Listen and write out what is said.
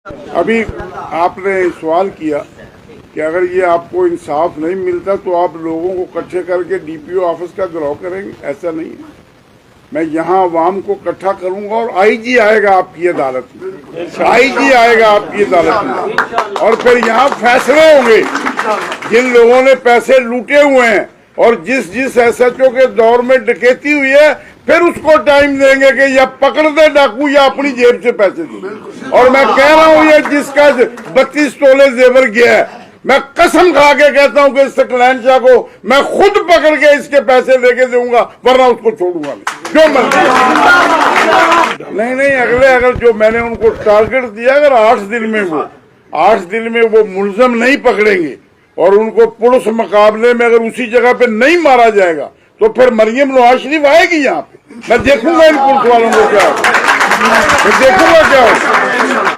अभी आपने सवाल किया कि अगर ये आपको इंसाफ नहीं मिलता तो आप लोगों को इकट्ठे करके डीपीओ ऑफिस का घेराव करेंगे। ऐसा नहीं है, मैं यहाँ अवाम को इकट्ठा करूंगा और आईजी आएगा आपकी अदालत में, आईजी आएगा आपकी अदालत में और फिर यहाँ फैसले होंगे। जिन लोगों ने पैसे लूटे हुए हैं और जिस एसएचओ के दौर में डकैती हुई है, फिर उसको टाइम देंगे कि या पकड़ दे डाकू या अपनी जेब से पैसे दे। और मैं कह रहा हूँ ये जिसका 32 तोले जेवर गया है, मैं कसम खा के कहता हूँ कि इस सकलैन शाह को मैं खुद पकड़ के इसके पैसे लेके दूंगा, वरना उसको छोड़ूंगा नहीं, जो मर्जी। नहीं, अगर जो मैंने उनको टारगेट दिया, अगर 8 दिन में वो मुलजम नहीं पकड़ेंगे और उनको पुलिस मुकाबले में अगर उसी जगह पे नहीं मारा जाएगा तो फिर मरियम नवाज शरीफ आएगी यहाँ पे। मैं देखूंगा इन पुलिस वालों को क्या, मैं देखूंगा क्या होगा।